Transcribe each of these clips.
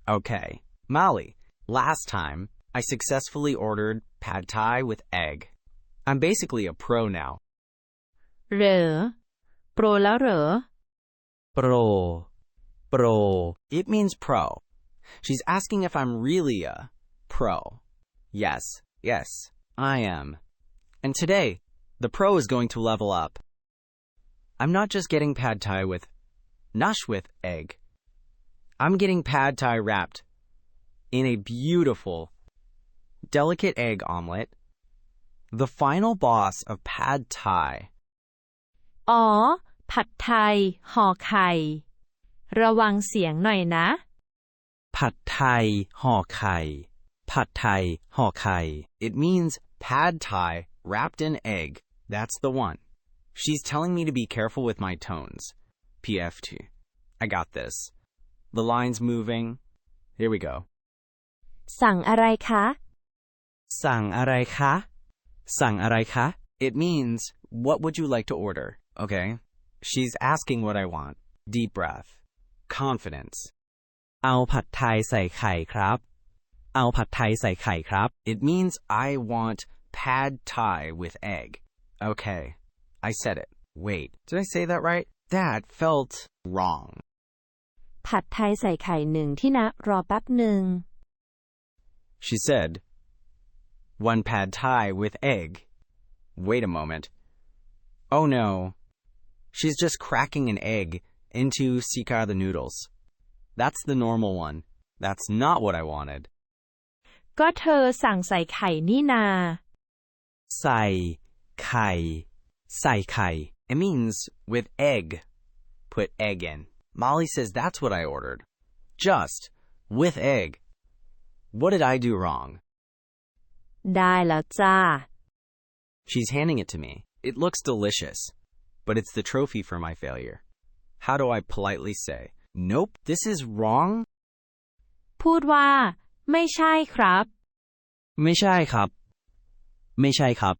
Okay, Molly, last time I successfully ordered pad thai with egg. I'm basically a pro now. เหรอโปรแล้วเหรอ pro It means pro. She's asking if I'm really a pro. Yes, I am. And today, the pro is going to level up. I'm not just getting pad thai with nash with egg. I'm getting pad thai wrapped in a beautiful, delicate egg omelette. The final boss of pad thai. อ๋อผัดไทยห่อไข่ระวังเสียงหน่อยนะ ผัดไทยห่อไข่ผัดไทยห่อไข่ It means pad thai wrapped in egg. That's the one. She's telling me to be careful with my tones. PFT. I got this. The line's moving. Here we go. สั่งอะไรคะ สั่งอะไรคะสั่งอะไรคะ It means, what would you like to order? Okay. She's asking what I want. Deep breath. Confidence. เอาผัดไทยใส่ไข่ครับเอาผัดไทยใส่ไข่ครับ It means I want pad thai with egg. Okay. I said it. Wait, did I say that right? That felt wrong. ผัดไทยใส่ไข่หนึ่งที่นะรอแป๊บหนึ่ง She said, one pad thai with egg. Wait a moment. Oh no. She's just cracking an egg into sikar the noodles. That's the normal one. That's not what I wanted. ก็เธอสั่งใส่ไข่นี่นา ใส่ไข่ใส่ไข่ It means with egg. Put egg in. Molly says that's what I ordered. Just with egg. What did I do wrong? ได้แล้วจ้า She's handing it to me. It looks delicious, but it's the trophy for my failure. How do I politely say, nope, this is wrong? พูดว่าไม่ใช่ครับ ไม่ใช่ครับไม่ใช่ครับ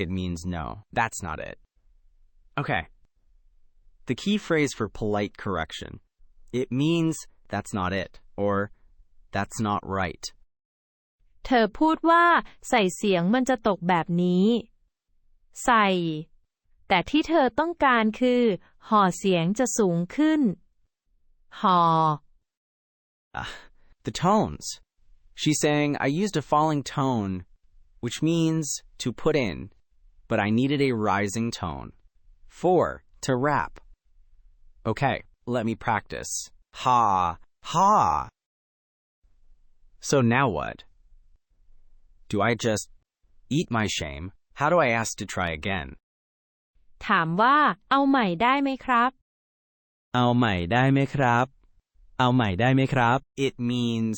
It means no, that's not it. Okay. The key phrase for polite correction. It means that's not it, or that's not right. เธอพูดว่าใส่เสียงมันจะตกแบบนี้ใส่แต่ที่เธอต้องการคือห่อเสียงจะสูงขึ้นห่อ The tones. She's saying I used a falling tone, which means to put in, but I needed a rising tone. 4. To rap. Okay, let me practice. Ha, ha. So now what? Do I just eat my shame? How do I ask to try again? ถามว่าเอาใหม่ได้ไหมครับ เอาใหม่ได้ไหมครับเอาใหม่ได้ไหมครับ It means,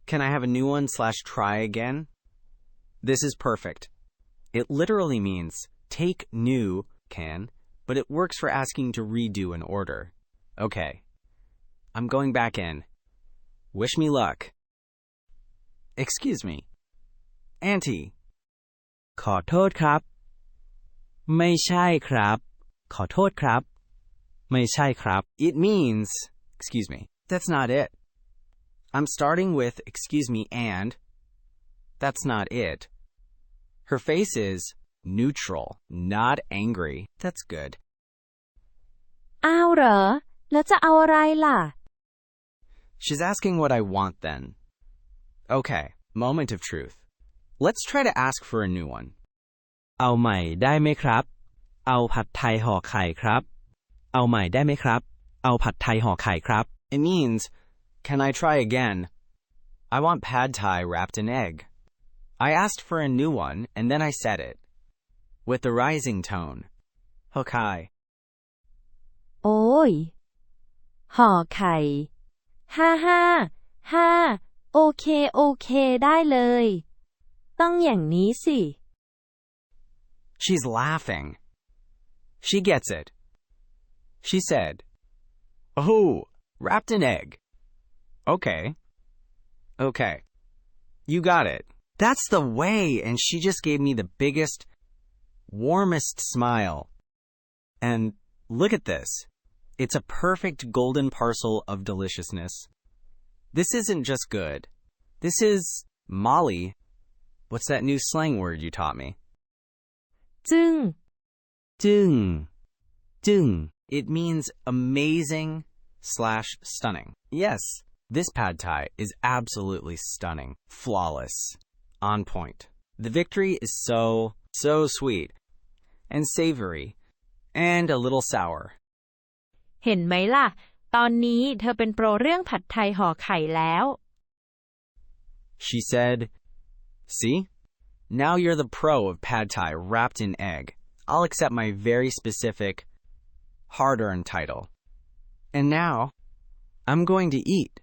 can I have a new one / try again? This is perfect. It literally means take new can, but it works for asking to redo an order. Okay. I'm going back in. Wish me luck. Excuse me. Auntie. ขอโทษครับไม่ใช่ครับขอโทษครับไม่ใช่ครับ It means, excuse me, that's not it. I'm starting with excuse me and that's not it. Her face is neutral, not angry. That's good. อ้าวเหรอแล้วจะเอาอะไรล่ะ She's asking what I want then. Okay, moment of truth. Let's try to ask for a new one. เอาใหม่ได้ไหมครับเอาผัดไทยห่อไข่ครับเอาใหม่ได้ไหมครับเอาผัดไทยห่อไข่ครับ It means, can I try again? I want pad thai wrapped in egg. I asked for a new one and then I said it. With the rising tone. Okay. โอ้ยห่อไข่ฮ่าฮ่าฮ่าโอเคได้เลยต้องอย่างนี้สิ She's laughing. She gets it. She said, oh, wrapped in egg. Okay. You got it. That's the way, and she just gave me the biggest, warmest smile. And look at this. It's a perfect golden parcel of deliciousness. This isn't just good. This is Molly. What's that new slang word you taught me? จึง จึง จึง It means amazing / stunning. Yes, this pad thai is absolutely stunning, flawless, on point. The victory is so sweet and savory and a little sour. เห็นไหมล่ะ ตอนนี้เธอเป็นโปรเรื่องผัดไทยห่อไข่แล้ว She said, "See? Now you're the pro of pad thai wrapped in egg. I'll accept my very specific, hard-earned title. And now, I'm going to eat."